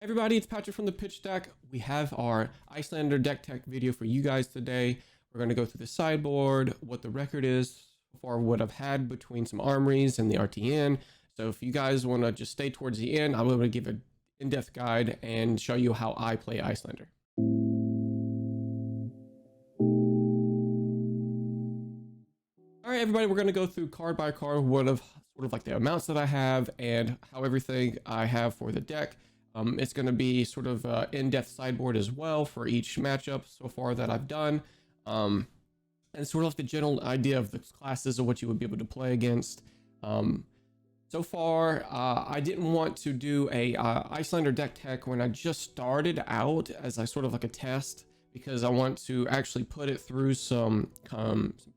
Everybody, it's Patrick from the Pitch Deck. We have our Icelander deck tech video for you guys today. We're going to go through the sideboard, what the record is for what I've had between some armories and the RTN. So if you guys want to just stay towards the end, I'm going to give an in-depth guide and show you how I play Icelander. All right, everybody, we're going to go through card by card what of sort of like the amounts that I have and how everything I have for the deck. It's going to be sort of in-depth sideboard as well for each matchup so far that I've done, and sort of the general idea of the classes of what you would be able to play against. So far, I didn't want to do a Icelander deck tech when I just started out as a sort of like a test, because I want to actually put it through some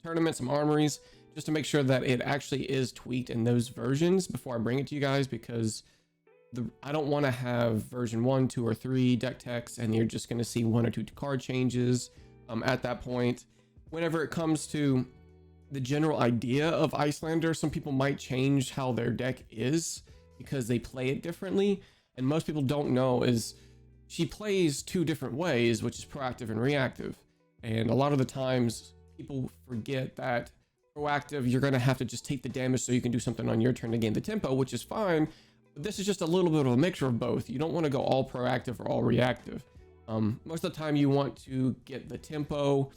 tournaments, some armories, just to make sure that it actually is tweaked in those versions before I bring it to you guys, because I don't want to have version 1, 2, or 3 deck techs and you're just going to see 1 or 2 card changes at that point. Whenever it comes to the general idea of Icelander, some people might change how their deck is because they play it differently, and most people don't know is she plays 2 different ways, which is proactive and reactive. And a lot of the times people forget that proactive, you're going to have to just take the damage so you can do something on your turn to gain the tempo, which is fine. But this is just a little bit of a mixture of both. You don't want to go all proactive or all reactive. Most of the time you want to get the tempo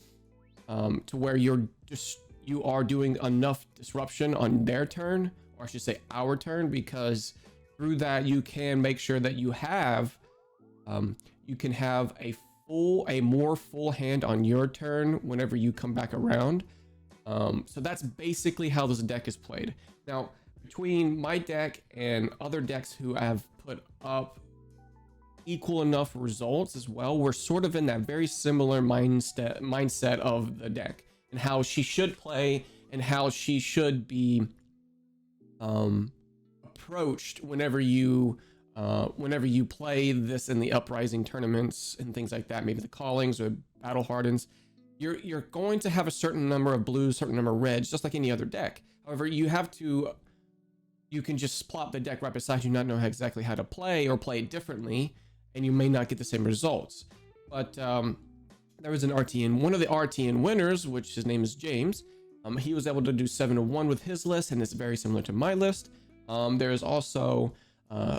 to where you are doing enough disruption on their turn, or I should say our turn, because through that you can make sure that you have you can have a more full hand on your turn whenever you come back around. So that's basically how this deck is played. Now, between my deck and other decks who have put up equal enough results as well, we're sort of in that very similar mindset of the deck and how she should play and how she should be approached whenever you play this in the uprising tournaments and things like that, maybe the callings or battle hardens. You're going to have a certain number of blues, certain number of reds, just like any other deck. However, you can just plop the deck right beside you, not know exactly how to play or play it differently, and you may not get the same results. But there was an RTN, one of the RTN winners, which his name is James. He was able to do 7-1 with his list, and it's very similar to my list. There's also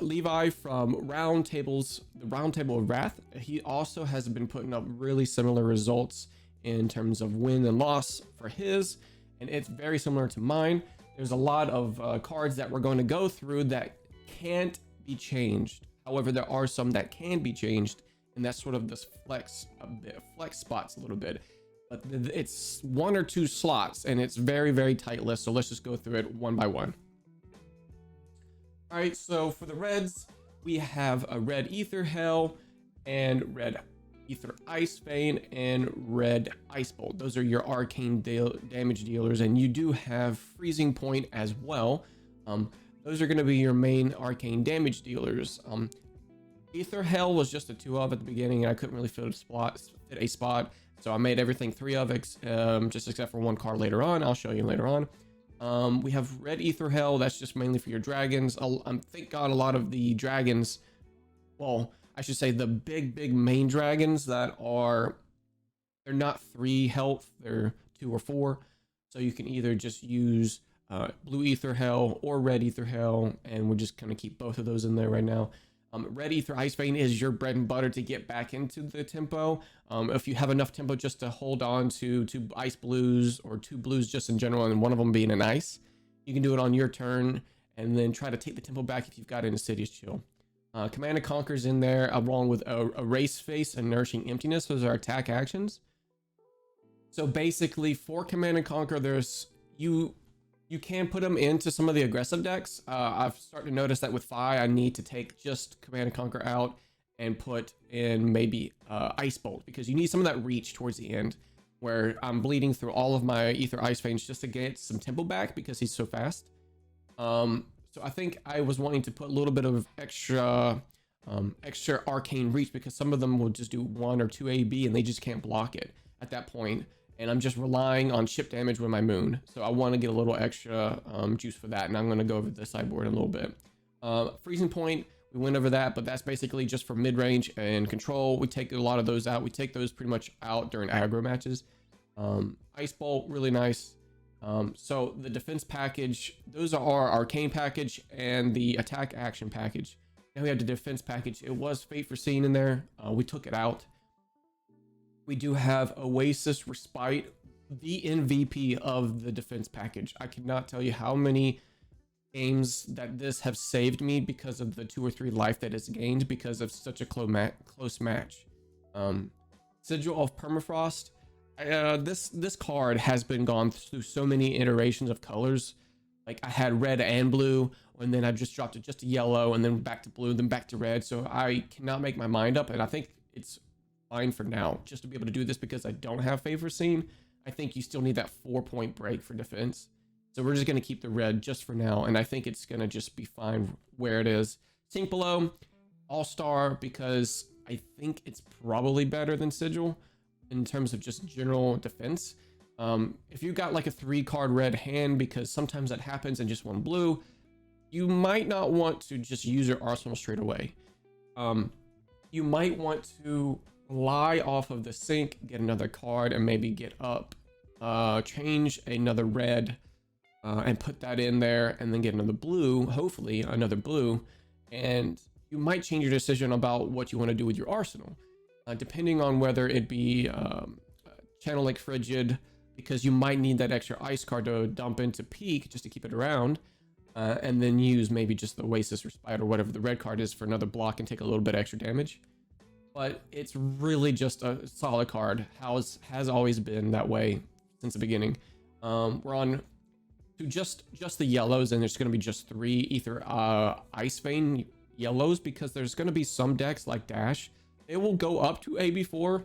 Levi from the Roundtable of Rathe. He also has been putting up really similar results in terms of win and loss for his, and it's very similar to mine. There's a lot of cards that we're going to go through that can't be changed. However, there are some that can be changed, and that's sort of this flex spots a little bit. But it's 1 or 2 slots, and it's very, very tight list. So let's just go through it one by one. All right, so for the reds, we have a red Ether Hell and red Ether Ice Vein and red Ice Bolt. Those are your arcane damage dealers, and you do have Freezing Point as well. Those are going to be your main arcane damage dealers. Ether Hell was just a 2 of at the beginning, and I couldn't really fit a spot, so I made everything 3 of, just except for 1 card later on. I'll show you later on. We have red Ether Hell. That's just mainly for your dragons. Thank God a lot of the dragons, well, I should say the big main dragons they're not 3 health, they're 2 or 4. So you can either just use blue Ether Hell or red Ether Hell, and we'll just kind of keep both of those in there right now. Red Ether Ice Vein is your bread and butter to get back into the tempo. If you have enough tempo just to hold on to 2 ice blues or 2 blues just in general, and one of them being an ice, you can do it on your turn and then try to take the tempo back if you've got Insidious Chill. Command and Conquer's in there, along with a Race Face and Nourishing Emptiness. Those are attack actions. So basically, for Command and Conquer, you can put them into some of the aggressive decks. I've started to notice that with Fi, I need to take just Command and Conquer out and put in maybe Ice Bolt, because you need some of that reach towards the end, where I'm bleeding through all of my Ether Ice Veins just to get some tempo back because he's so fast. So I think I was wanting to put a little bit of extra arcane reach, because some of them will just do 1 or 2 AB and they just can't block it at that point. And I'm just relying on chip damage with my moon. So I want to get a little extra juice for that. And I'm going to go over the sideboard in a little bit. Freezing Point, We went over that, but that's basically just for mid-range and control. We take a lot of those out. We take those pretty much out during aggro matches. Ice Bolt, really nice. So the defense package, those are our arcane package and the attack action package. Now we have the defense package. It was Fate Foreseen in there. We took it out. We do have Oasis Respite, the MVP of the defense package. I cannot tell you how many games that this have saved me because of the 2 or 3 life that it's gained because of such a close match. Sigil of Permafrost. This card has been gone through so many iterations of colors. Like I had red and blue, and then I just dropped it just to yellow, and then back to blue, then back to red. So I cannot make my mind up, and I think it's fine for now just to be able to do this because I don't have Fate Foreseen. I think you still need that 4-point break for defense. So we're just going to keep the red just for now, and I think it's going to just be fine where it is. Sink Below, All-Star, because I think it's probably better than Sigil in terms of just general defense. If you got like a 3-card red hand, because sometimes that happens, and just 1 blue, you might not want to just use your arsenal straight away. You might want to rely off of the sink, get another card, and maybe get up, change another red, and put that in there, and then get another blue, hopefully another blue, and you might change your decision about what you want to do with your arsenal, depending on whether it be Channel Lake Frigid, because you might need that extra ice card to dump into peak just to keep it around, and then use maybe just the Oasis Respite or whatever the red card is for another block and take a little bit extra damage. But it's really just a solid card. Has always been that way since the beginning. We're on to just the yellows, and there's going to be just 3 Ether Ice Vein yellows, because there's going to be some decks like Dash. They will go up to AB4,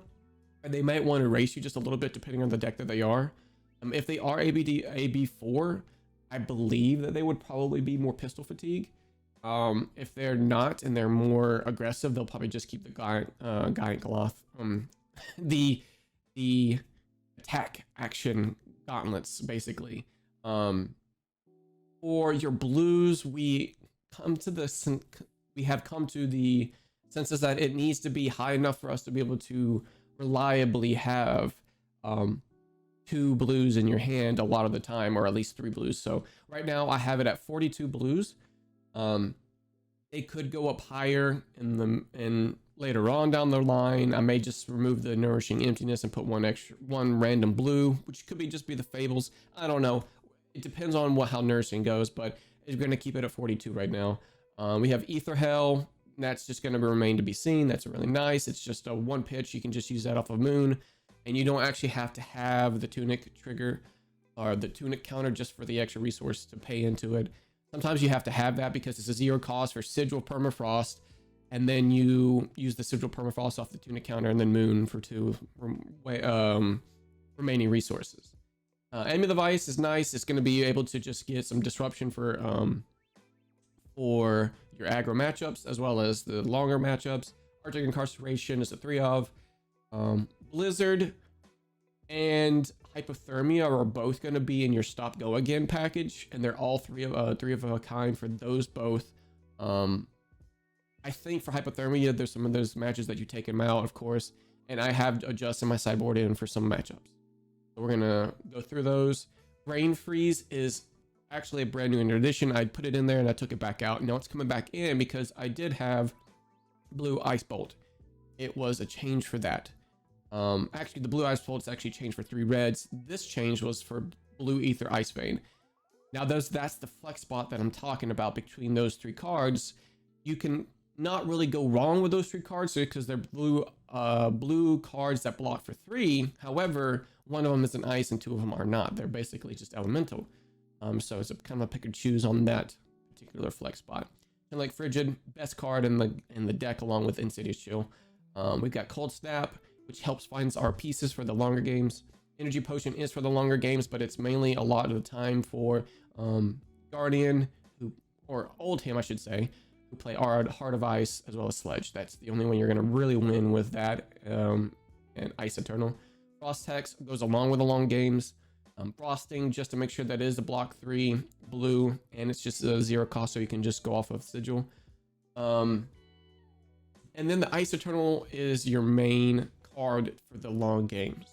and they might want to race you just a little bit depending on the deck that they are. If they are AB4, I believe that they would probably be more pistol fatigue. If they're not and they're more aggressive, they'll probably just keep the Giant Cloth. The attack action gauntlets, basically. For your blues, we have come to the senses that it needs to be high enough for us to be able to reliably have 2 blues in your hand a lot of the time, or at least 3 blues. So right now I have it at 42 blues. It could go up higher in later on down the line. I may just remove the Nourishing Emptiness and put one random blue, which could just be the Fables. I don't know. It depends on how Nourishing goes, but it's going to keep it at 42 right now. We have Ether Hell. That's just going to remain to be seen. That's really nice. It's just a 1 pitch. You can just use that off of Moon, and you don't actually have to have the Tunic trigger or the Tunic counter just for the extra resource to pay into it. Sometimes you have to have that because it's a 0 cost for Sigil Permafrost, and then you use the Sigil Permafrost off the Tunic counter, and then Moon for 2 remaining resources. Enemy of the Vice is nice. It's going to be able to just get some disruption for your aggro matchups as well as the longer matchups. Arctic Incarceration is a 3 of. Blizzard and Hypothermia are both going to be in your Stop Go Again package, and they're all 3 of a kind for those both. I think for Hypothermia, there's some of those matches that you take them out, of course, and I have adjusted my sideboard in for some matchups. So we're gonna go through those. Brain Freeze is actually a brand new edition. I put it in there and I took it back out. Now it's coming back in because I did have Blue Ice Bolt. It was a change for that. Actually, the Blue Ice Bolt's actually changed for 3 reds. This change was for Blue Ether Ice Vein. Now that's the flex spot that I'm talking about between those 3 cards. You can not really go wrong with those 3 cards because they're blue cards that block for 3. However, one of them is an ice and 2 of them are not. They're basically just elemental. So it's kind of a pick and choose on that particular flex spot. And like Frigid, best card in the deck along with Insidious Chill. We've got Cold Snap, which helps finds our pieces for the longer games. Energy Potion is for the longer games, but it's mainly a lot of the time for Guardian, or Oldhim, I should say, who play Heart of Ice as well as Sledge. That's the only one you're going to really win with that, and Ice Eternal. Frost Hex goes along with the long games. Frosting, just to make sure that is a block 3 blue, and it's just a 0 cost, so you can just go off of Sigil. And then the Ice Eternal is your main card for the long games.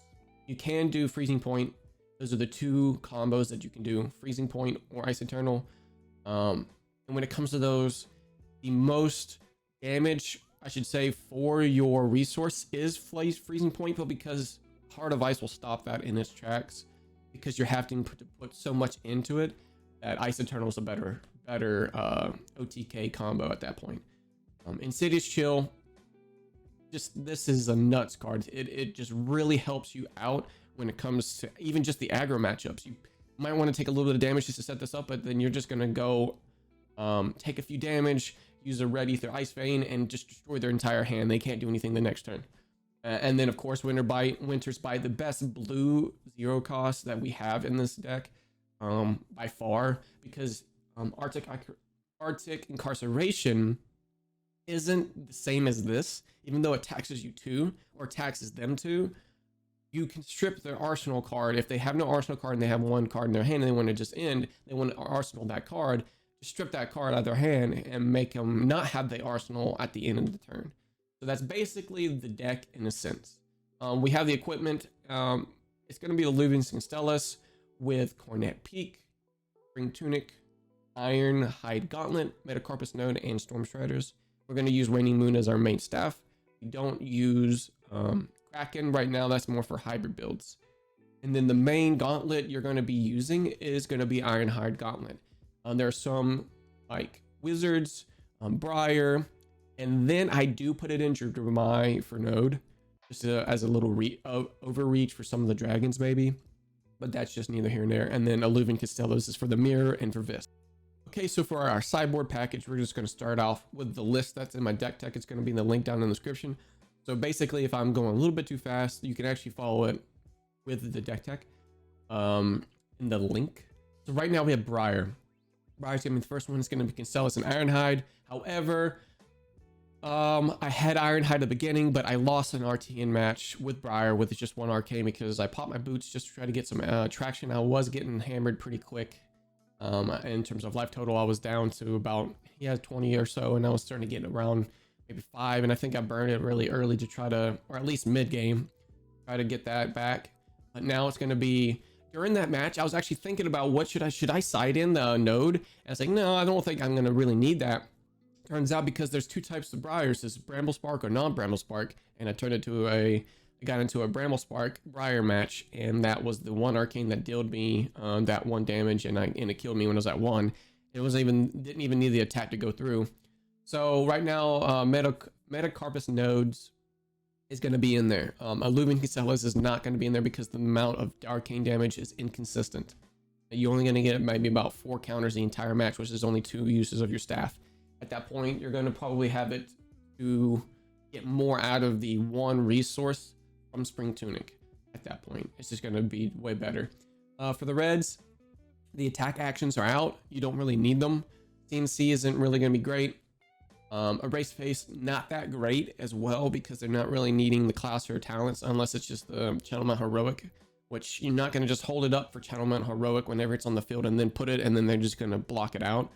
You can do Freezing Point. Those are the two combos that you can do, Freezing Point or Ice Eternal. And when it comes to those, the most damage, I should say, for your resource is Freezing Point, but because Heart of Ice will stop that in its tracks, because you're having to put so much into it, that Ice Eternal is a better OTK combo at that point. Insidious Chill, this is a nuts card. It just really helps you out when it comes to even just the aggro matchups. You might want to take a little bit of damage just to set this up, but then you're just gonna go take a few damage, use a red Ether Ice Vein, and just destroy their entire hand. They can't do anything the next turn. And then of course Winter's Bite, the best blue 0 cost that we have in this deck by far, because Arctic Incarceration isn't the same as this. Even though it taxes you 2 or taxes them 2, you can strip their arsenal card. If they have no arsenal card and they have one card in their hand and they want to just end, they want to arsenal that card, just strip that card out of their hand and make them not have the arsenal at the end of the turn. So that's basically the deck in a sense. We have the equipment. It's going to be the Luvian Constellus with Cornet Peak, Spring Tunic, Iron Hide Gauntlet, Metacarpus Node, and Storm Shredders. We're going to use Raining Moon as our main staff. We don't use Kraken right now. That's more for hybrid builds. And then the main gauntlet you're going to be using is going to be Iron Hide Gauntlet. There are some like Wizards, Briar, and then I do put it in Dromai for Node, just as a little overreach for some of the dragons maybe. But that's just neither here nor there. And then Alluvian Castellos is for the Mirror and for Vis. Okay, so for our sideboard package, we're just going to start off with the list that's in my deck tech. It's going to be in the link down in the description. So basically, if I'm going a little bit too fast, you can actually follow it with the deck tech in the link. So right now we have Briar. Briar's going to be the first one. It's going to be Constellus and Ironhide. However, I had Ironhide at the beginning, but I lost an RTN match with Briar with just one arcane because I popped my boots just to try to get some traction. I was getting hammered pretty quick. In terms of life total, I was down to about, he had 20 or so, and I was starting to get around maybe 5, and I think I burned it really early to try to, or at least mid game, try to get that back. But now it's going to be, during that match, I was actually thinking about what should I side in the node? And I was like, no, I don't think I'm going to really need that. Turns out because there's two types of Briars, there's Bramble Spark or non-Bramble Spark, and I turned it to I got into a Bramble Spark Briar match, and that was the one arcane that dealt me that 1 damage, and it killed me when I was at 1. It didn't even need the attack to go through. So right now, Metacarpus Nodes is going to be in there. Alluvian Castellas is not going to be in there because the amount of arcane damage is inconsistent. You're only going to get maybe about 4 counters the entire match, which is only 2 uses of your staff. At that point, you're going to probably have it to get more out of the 1 resource from Spring Tunic. At that point, it's just going to be way better. For the Reds, the attack actions are out. You don't really need them. CNC isn't really going to be great. Erase Face, not that great as well, because they're not really needing the class or talents unless it's just the Channelmount Heroic, which you're not going to just hold it up for Channelmount Heroic whenever it's on the field and then put it, and then they're just going to block it out.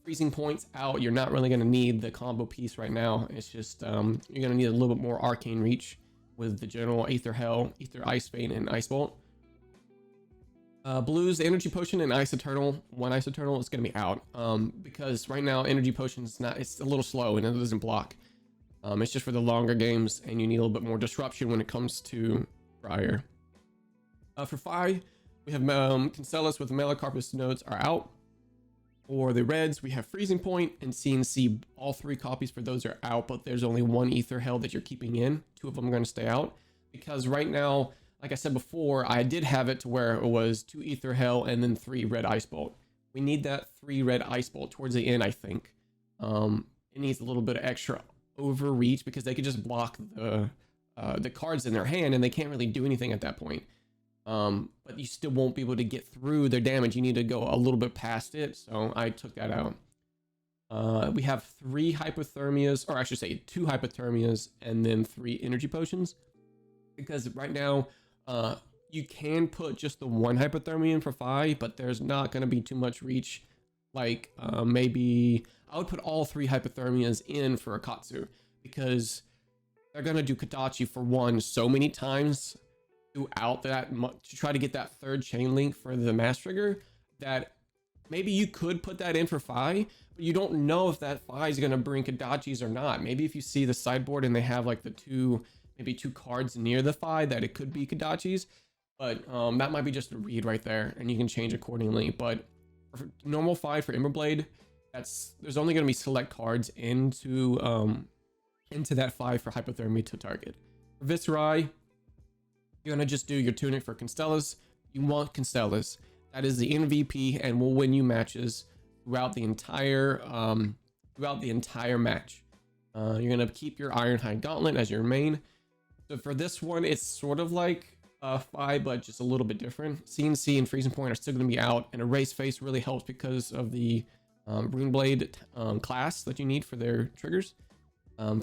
Freezing Points out. You're not really going to need the combo piece right now. It's just you're going to need a little bit more arcane reach with the general Aether Hell, Aether Ice Vein, and Ice Bolt. Blues, Energy Potion, and Ice Eternal. 1 Ice Eternal is going to be out because right now Energy Potion is not. It's a little slow and it doesn't block. It's just for the longer games, and you need a little bit more disruption when it comes to Briar. For Phi, we have Constellus with Metacarpus Nodes are out. For the Reds, we have Freezing Point and CNC. All 3 copies for those are out, but there's only 1 Aether Hell that you're keeping in. 2 of them are going to stay out because right now, like I said before, I did have it to where it was 2 Aether Hell and then 3 Red Ice Bolt. We need that 3 Red Ice Bolt towards the end, I think. It needs a little bit of extra overreach because they could just block the cards in their hand and they can't really do anything at that point. But you still won't be able to get through their damage. You need to go a little bit past it, so I took that out. We have 3 hypothermias, or I should say 2 hypothermias, and then 3 energy potions. Because right now, you can put just the 1 hypothermia in for 5, but there's not going to be too much reach like maybe I would put all 3 hypothermias in for a Katsu, because they're gonna do Kadachi for one so many times throughout that to try to get that 3rd chain link for the mass trigger, that maybe you could put that in for Phi, but you don't know if that Phi is gonna bring Kadachis or not. Maybe if you see the sideboard and they have like maybe 2 cards near the Phi, that it could be Kadachis, but that might be just a read right there, and you can change accordingly. But for normal Phi for Emberblade, there's only gonna be select cards into that Phi for hypothermia to target. For Viscerai, you're gonna just do your Tunic for Constellas. You want Constellas. That is the MVP and will win you matches throughout the entire match. You're gonna keep your Ironhide Gauntlet as your main. So for this one, it's sort of like Phi, but just a little bit different. CNC and Freezing Point are still gonna be out, and Erase Face really helps because of the Runeblade class that you need for their triggers,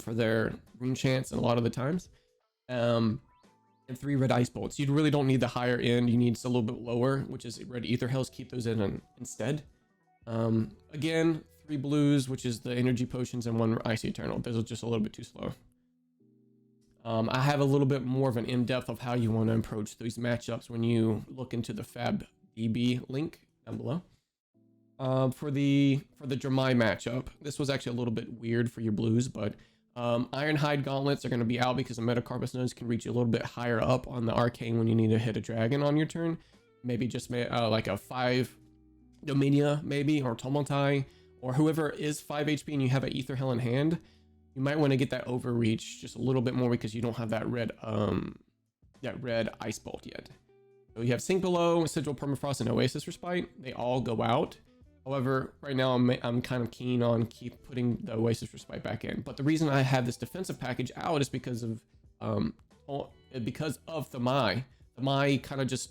for their rune chants, and a lot of the times. And 3 red ice bolts. You really don't need the higher end. You need a little bit lower, which is red ether hells. Keep those in instead. Again, 3 blues, which is the energy potions, and 1 icy eternal. Those are just a little bit too slow. I have a little bit more of an in-depth of how you want to approach these matchups when you look into the FABDB link down below. For the Dramai matchup, this was actually a little bit weird for your blues, but Ironhide Gauntlets are going to be out because the Metacarpus nodes can reach you a little bit higher up on the arcane when you need to hit a dragon on your turn. Maybe just like a 5 Dominia maybe, or Tumulti, or whoever is 5 HP and you have an Ether Hell in hand. You might want to get that overreach just a little bit more because you don't have that red Ice Bolt yet. So you have Sink Below, Sigil Permafrost, and Oasis Respite. They all go out. However, right now I'm kind of keen on keep putting the Oasis Respite back in. But the reason I have this defensive package out is because of the Mai. The Mai kind of just,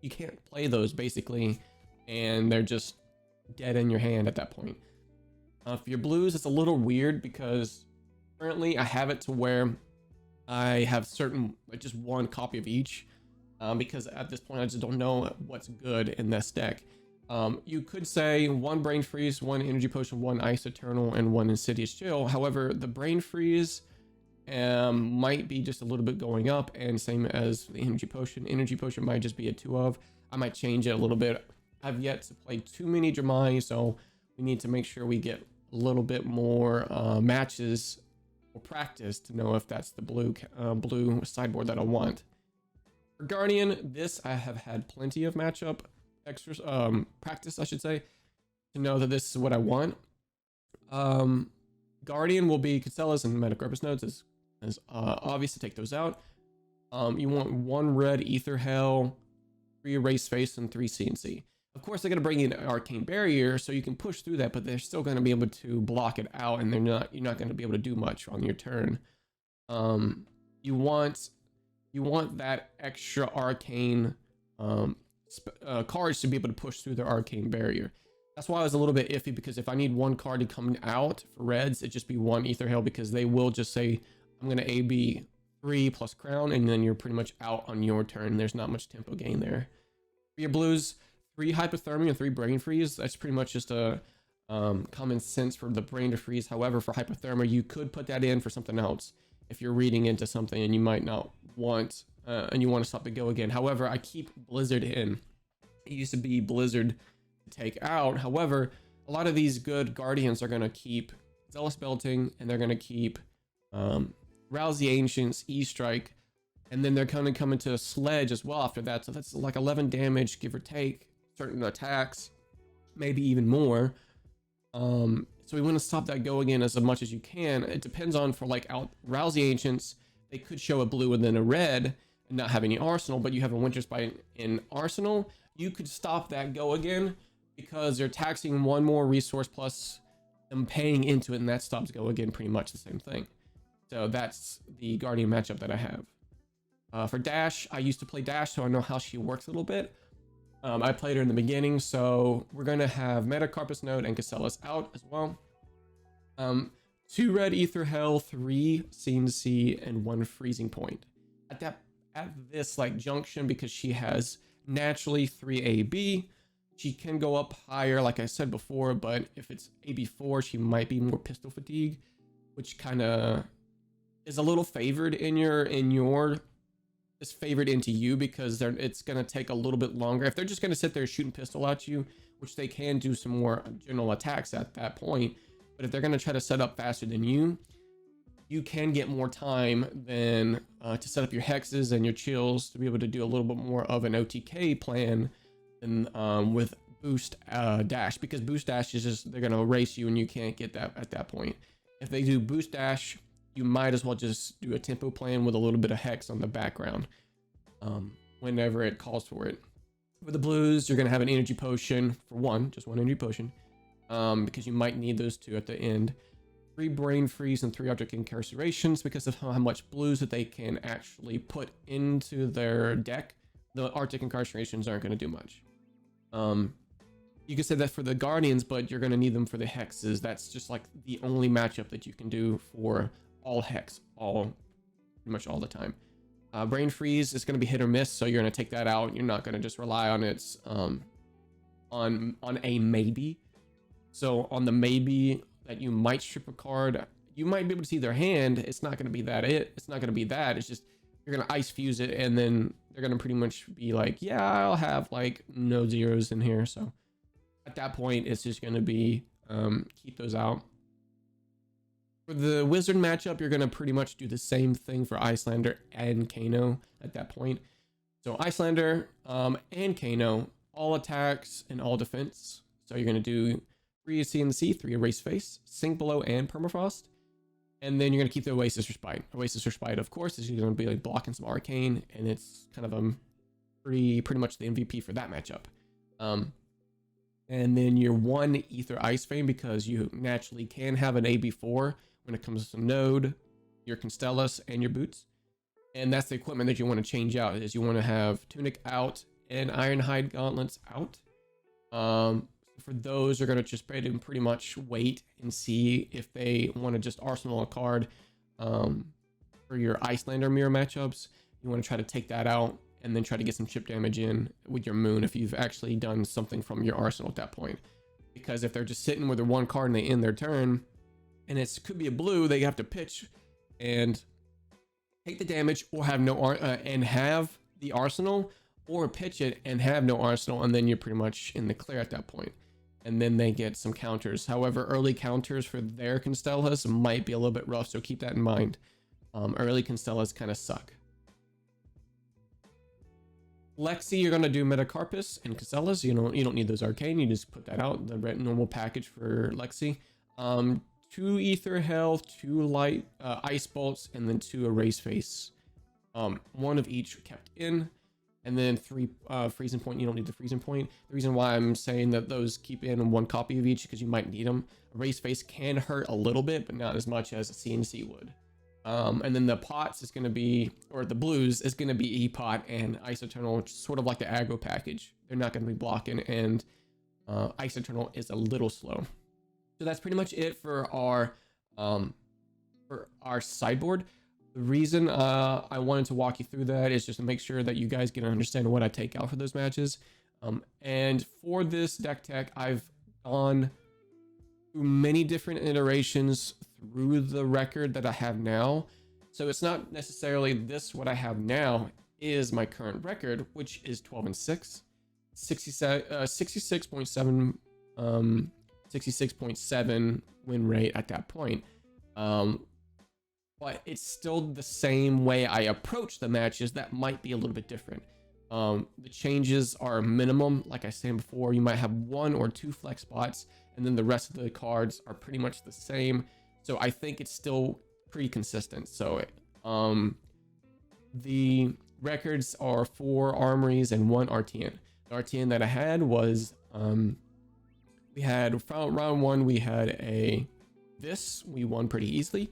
you can't play those basically, and they're just dead in your hand at that point. For your blues, it's a little weird because currently I have it to where I have like just 1 copy of each, because at this point I just don't know what's good in this deck. You could say 1 Brain Freeze, 1 Energy Potion, 1 Ice Eternal, and 1 Insidious Chill. However, the Brain Freeze might be just a little bit going up, and same as the Energy Potion. Energy Potion might just be a 2 of. I might change it a little bit. I've yet to play too many Dramai, so we need to make sure we get a little bit more matches or practice to know if that's the blue sideboard that I want. For Guardian, this I have had plenty of matchup practice, I should say, to know that this is what I want. Guardian will be Constellas and Metacarpus nodes, as obvious to take those out. You want 1 red Ether Hell, 3 Erase Face, and 3 CNC. Of course, they're going to bring in an Arcane Barrier, so you can push through that, but they're still going to be able to block it out, and you're not going to be able to do much on your turn. You want that extra Arcane cards to be able to push through their Arcane Barrier. That's why I was a little bit iffy, because if I need 1 card to come out for reds, it'd just be 1 Ether Hell, because they will just say, I'm going to AB 3 plus Crown, and then you're pretty much out on your turn. There's not much tempo gain there. For your blues, 3 Hypothermia and 3 Brain Freeze. That's pretty much just a common sense for the brain to freeze. However, for Hypothermia, you could put that in for something else if you're reading into something and you might not want, and you want to stop the go again. However, I keep Blizzard in. It used to be Blizzard to take out. However, a lot of these good Guardians are going to keep Zealous Belting, and they're going to keep Rouse the Ancients, E-Strike, and then they're going to come into a Sledge as well after that. So that's like 11 damage, give or take, certain attacks, maybe even more. So we want to stop that go again as much as you can. It depends on, for like Rouse the Ancients, they could show a blue and then a red and not have any arsenal, but you have a Winter Spite in arsenal. You could stop that go again because they're taxing 1 more resource plus them paying into it, and that stops go again, pretty much the same thing. So that's the Guardian matchup that I have. For Dash, I used to play Dash, so I know how she works a little bit. I played her in the beginning, so we're going to have Metacarpus Node and Casellas out as well. 2 red Ether Hell, 3 CNC, and 1 Freezing Point. At this like junction, because she has naturally 3 AB, She can go up higher, like I said before, but if it's AB4, she might be more pistol fatigue, which kind of is a little favored is favored into you, because it's going to take a little bit longer. If they're just going to sit there shooting pistol at you, which they can do some more general attacks at that point, but if they're going to try to set up faster than you can get more time than to set up your hexes and your chills to be able to do a little bit more of an OTK plan than with boost dash, because boost dash is just, they're going to erase you and you can't get that at that point. If they do boost dash, you might as well just do a tempo plan with a little bit of hex on the background whenever it calls for it. With the blues, you're going to have an energy potion for just one energy potion, because you might need those two at the end. 3 brain freeze and 3 object incarcerations, because of how much blues that they can actually put into their deck. The Arctic incarcerations aren't going to do much. You could say that for the Guardians, but you're going to need them for the hexes. That's just like the only matchup that you can do for all hex, pretty much all the time. Brain freeze is going to be hit or miss, so you're going to take that out. You're not going to just rely on its on a maybe. So on the maybe that you might strip a card, you might be able to see their hand. It's not going to be that it's not going to be that. It's just you're going to ice fuse it, and then they're going to pretty much be like, yeah, I'll have like no zeros in here. So at that point, it's just going to be keep those out. For the wizard matchup, you're going to pretty much do the same thing for Icelander and Kano at that point. So Icelander and Kano, all attacks and all defense. So you're going to do 3 CNC, 3 erase face, sink below, and permafrost. And then you're going to keep the Oasis Respite. Oasis Respite, of course, is going to be like blocking some arcane, and it's kind of pretty much the MVP for that matchup. And then your 1 Ether Ice Fame, because you naturally can have an AB4 when it comes to Node, your Constellas, and your boots. And that's the equipment that you want to change out, is you want to have Tunic out and Ironhide Gauntlets out. For those, you're going to just pretty much wait and see if they want to just arsenal a card for your Icelander mirror matchups. You want to try to take that out and then try to get some chip damage in with your moon if you've actually done something from your arsenal at that point. Because if they're just sitting with their 1 card and they end their turn, and it could be a blue, they have to pitch and take the damage, or have and have the arsenal, or pitch it and have no arsenal, and then you're pretty much in the clear at that point. And then they get some counters. However, early counters for their Constellas might be a little bit rough, so keep that in mind. Early Constellas kind of suck. Lexi, you're going to do Metacarpus and Constellas. You don't need those arcane. You just put that out, the normal package for Lexi. 2 Ether Health, 2 light Ice Bolts, and then 2 Erase Face. 1 of each kept in. And then 3 Freezing Point. You don't need the Freezing Point. The reason why I'm saying that those keep in 1 copy of each, because you might need them. Erase Face can hurt a little bit, but not as much as a CNC would. And then the pots is going to be, or the blues is going to be E-Pot and Ice Eternal, which is sort of like the aggro package. They're not going to be blocking, and Ice Eternal is a little slow. So that's pretty much it for our sideboard. The reason I wanted to walk you through that is just to make sure that you guys get to understand what I take out for those matches. And for this deck tech, I've gone through many different iterations through the record that I have now. So it's not necessarily what I have now is my current record, which is 12-6, 66.7 66.7 win rate at that point. But it's still the same way I approach the matches. That might be a little bit different. The changes are minimum. Like I said before, you might have 1 or 2 flex spots, and then the rest of the cards are pretty much the same. So I think it's still pretty consistent. So the records are 4 armories and 1 RTN. The RTN that I had was we had round 1, we had we won pretty easily.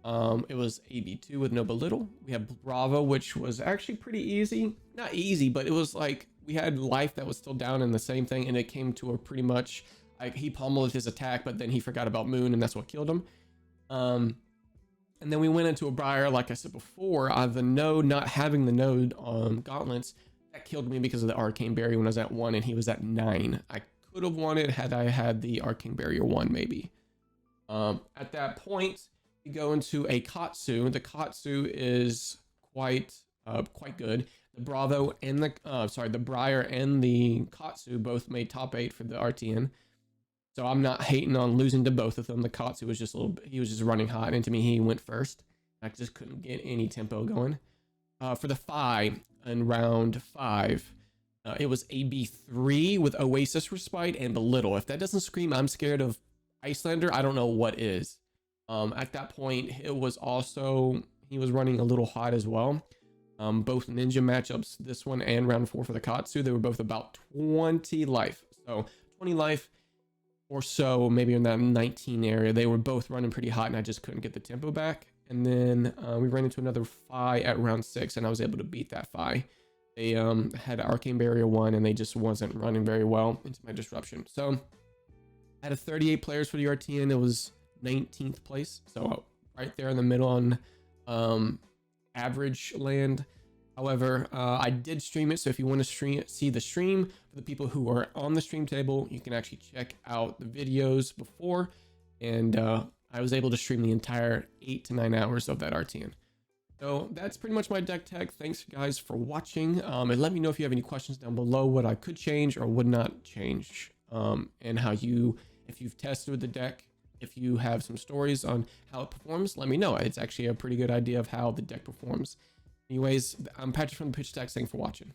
It was AB2 with no belittle. We had Bravo, which was actually pretty easy. Not easy, but it was like we had life that was still down in the same thing, and it came to a pretty much like he pummeled his attack, but then he forgot about Moon, and that's what killed him. And then we went into a Briar, like I said before, the node, not having the node gauntlets that killed me because of the Arcane Barrier when I was at 1 and he was at 9. I could have won it had I had the Arcane Barrier 1 maybe. At that point, you go into a Katsu. The Katsu is quite good. The Bravo and the Briar and the Katsu both made top 8 for the RTN. So I'm not hating on losing to both of them. The Katsu was just he was just running hot, and to me he went first. I just couldn't get any tempo going. For the Phi in round 5, it was AB3 with Oasis Respite and Belittle. If that doesn't scream I'm scared of Icelander, I don't know what is. At that point, it was also, he was running a little hot as well. Both ninja matchups, this one and round 4 for the Katsu, they were both about 20 life. So 20 life or so, maybe in that 19 area. They were both running pretty hot and I just couldn't get the tempo back. And then we ran into another Phi at round 6 and I was able to beat that Phi. They had Arcane Barrier 1 and they just wasn't running very well into my disruption. So I had 38 players for the RTN. It was 19th place. So right there in the middle on average land. However, I did stream it. So if you want to see the stream for the people who are on the stream table, you can actually check out the videos before. And I was able to stream the entire 8 to 9 hours of that RTN. So that's pretty much my deck tech. Thanks guys for watching. And let me know if you have any questions down below, what I could change or would not change. And how if you've tested with the deck, if you have some stories on how it performs, let me know. It's actually a pretty good idea of how the deck performs. Anyways, I'm Patrick from the Pitch Deck. Thanks for watching.